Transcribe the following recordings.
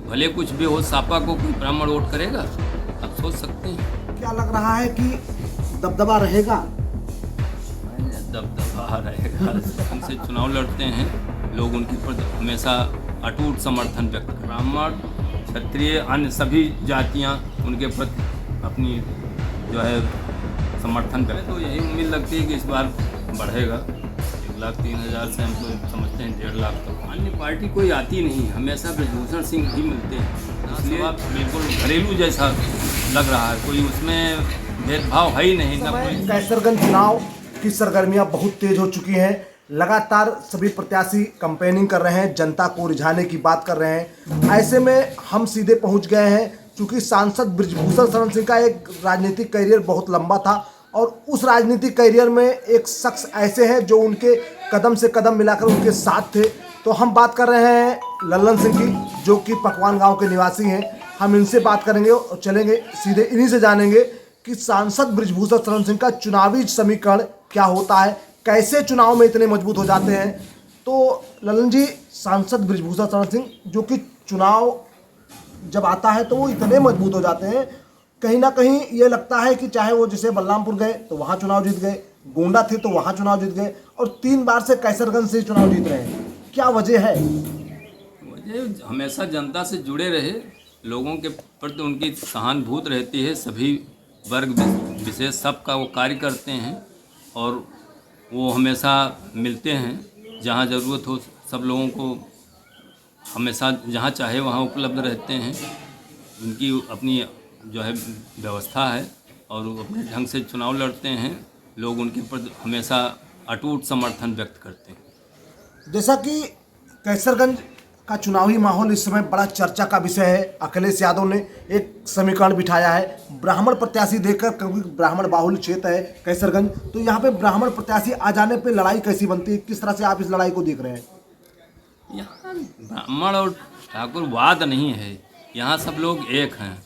भले कुछ भी हो, सपा को कोई ब्राह्मण वोट करेगा? आप सोच सकते हैं। क्या लग रहा है कि दबदबा रहेगा? दबदबा रहेगा। उनसे चुनाव लड़ते हैं लोग, उनके प्रति हमेशा अटूट समर्थन व्यक्त करें। ब्राह्मण, क्षत्रिय, अन्य सभी जातियां उनके प्रति अपनी जो है समर्थन करें। तो यही उम्मीद लगती है कि इस बार बढ़ेगा। 1,03,000 से हम तो समझते हैं 1.5 लाख तक। अन्य पार्टी कोई आती नहीं, हमेशा ब्रजभूषण सिंह ही मिलते हैं, इसलिए बिल्कुल घरेलू जैसा लग रहा है। कोई उसमें भेदभाव है ही नहीं ना कोई। कैसरगंज चुनाव की सरगर्मियां बहुत तेज हो चुकी हैं। लगातार सभी प्रत्याशी कैंपेनिंग कर रहे हैं, जनता को रिझाने की बात कर रहे हैं। ऐसे में हम सीधे पहुंच गए हैं, क्योंकि सांसद ब्रजभूषण शरण सिंह का एक राजनीतिक करियर बहुत लंबा था और उस राजनीतिक करियर में एक शख्स ऐसे हैं जो उनके कदम से कदम मिलाकर उनके साथ थे। तो हम बात कर रहे हैं लल्लन सिंह की, जो कि पकवान गांव के निवासी हैं। हम इनसे बात करेंगे और चलेंगे सीधे इन्हीं से जानेंगे कि सांसद ब्रजभूषण शरण सिंह का चुनावी समीकरण क्या होता है, कैसे चुनाव में इतने मजबूत हो जाते हैं। तो लल्लन जी, सांसद ब्रजभूषण शरण सिंह जो कि चुनाव जब आता है तो वो इतने मजबूत हो जाते हैं, कहीं ना कहीं ये लगता है कि चाहे वो जैसे बलरामपुर गए तो वहाँ चुनाव जीत गए, गोंडा थे तो वहाँ चुनाव जीत गए, और 3 बार से कैसरगंज से चुनाव जीत रहे हैं। क्या वजह है? वजह हमेशा जनता से जुड़े रहे, लोगों के प्रति उनकी सहानुभूति रहती है। सभी वर्ग विशेष सबका वो कार्य करते हैं और वो हमेशा मिलते हैं। जहाँ ज़रूरत हो सब लोगों को हमेशा जहाँ चाहे वहाँ उपलब्ध रहते हैं। उनकी अपनी जो है व्यवस्था है और वो अपने ढंग से चुनाव लड़ते हैं। लोग उनके प्रति हमेशा अटूट समर्थन व्यक्त करते हैं। जैसा कि कैसरगंज का चुनावी माहौल इस समय बड़ा चर्चा का विषय है। अखिलेश यादव ने एक समीकरण बिठाया है, ब्राह्मण प्रत्याशी देकर, क्योंकि ब्राह्मण बाहुल्य क्षेत्र है कैसरगंज, तो यहाँ पे ब्राह्मण प्रत्याशी आ जाने पे लड़ाई कैसी बनती है? किस तरह से आप इस लड़ाई को देख रहे हैं? यहाँ ब्राह्मण और ठाकुर वाद नहीं है, यहाँ सब लोग एक हैं।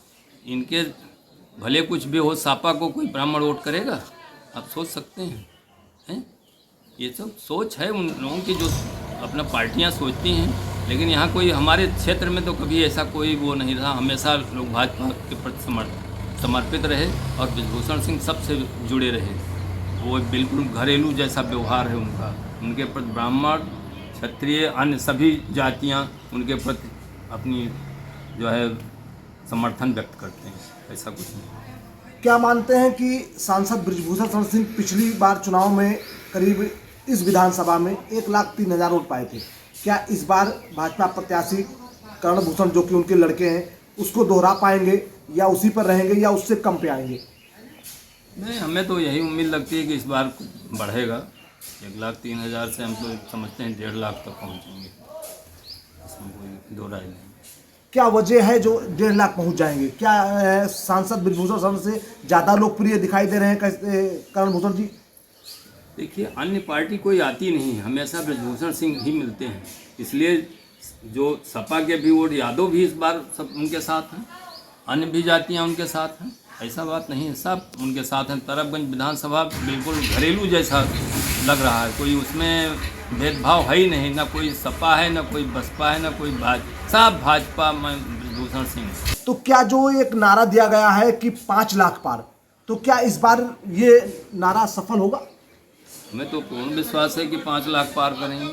इनके भले कुछ भी हो, सपा को कोई ब्राह्मण वोट करेगा? आप सोच सकते हैं। ये सब सोच है उन लोगों की जो अपना पार्टियां सोचती हैं। लेकिन यहाँ कोई हमारे क्षेत्र में तो कभी ऐसा कोई वो नहीं रहा। हमेशा लोग भाजपा के प्रति समर्पित रहे और ब्रजभूषण सिंह सबसे जुड़े रहे। वो बिल्कुल घरेलू जैसा व्यवहार है उनका। उनके प्रति ब्राह्मण, क्षत्रिय, अन्य सभी जातियाँ उनके प्रति अपनी जो है समर्थन व्यक्त करते हैं। ऐसा कुछ नहीं। क्या मानते हैं कि सांसद ब्रजभूषण शरण सिंह पिछली बार चुनाव में करीब इस विधानसभा में 1,03,000 वोट पाए थे? क्या इस बार भाजपा प्रत्याशी कर्णभूषण, जो कि उनके लड़के हैं, उसको दोहरा पाएंगे या उसी पर रहेंगे या उससे कम पे आएंगे? नहीं, हमें तो यही उम्मीद लगती है कि इस बार बढ़ेगा। 1,03,000 से हम तो समझते हैं 1.5 लाख तक पहुँचेंगे, इसमें कोई दो राय नहीं। क्या वजह है जो 1.5 लाख पहुंच जाएंगे? क्या सांसद ब्रजभूषण शरण से ज़्यादा लोकप्रिय दिखाई दे रहे हैं कर्णभूषण जी? देखिए, अन्य पार्टी कोई आती नहीं, हमेशा ब्रजभूषण सिंह ही मिलते हैं, इसलिए जो सपा के भी वोट, यादव भी इस बार सब उनके साथ हैं, अन्य भी जातियां उनके साथ हैं। ऐसा बात नहीं है, सब उनके साथ हैं। तरफगंज विधानसभा बिल्कुल घरेलू जैसा लग रहा है। कोई उसमें भेदभाव है ही नहीं, ना कोई सपा है, ना कोई बसपा है, ना कोई सब भाजपा में ब्रजभूषण सिंह। तो क्या जो एक नारा दिया गया है कि 5 लाख पार, तो क्या इस बार ये नारा सफल होगा? हमें तो पूर्ण विश्वास है कि 5 लाख पार करेंगे,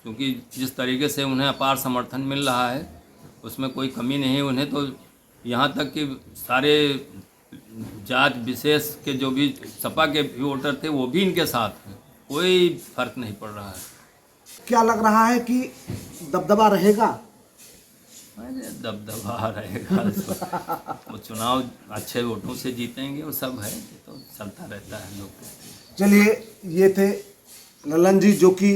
क्योंकि जिस तरीके से उन्हें अपार समर्थन मिल रहा है उसमें कोई कमी नहीं है। उन्हें तो यहाँ तक कि सारे जात विशेष के जो भी सपा के वोटर थे वो भी इनके साथ हैं, कोई फर्क नहीं पड़ रहा है। क्या लग रहा है कि दबदबा रहेगा? अरे दबदबा रहेगा। वो चुनाव अच्छे वोटों से जीतेंगे, वो सब है, तो चलता रहता है, लोग कहते हैं। चलिए, ये थे लल्लन जी, जो कि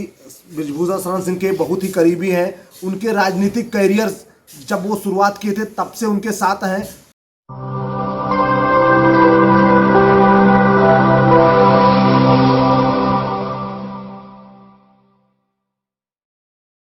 ब्रजभूषण शरण सिंह के बहुत ही करीबी हैं। उनके राजनीतिक कैरियर जब वो शुरुआत किए थे तब से उनके साथ हैं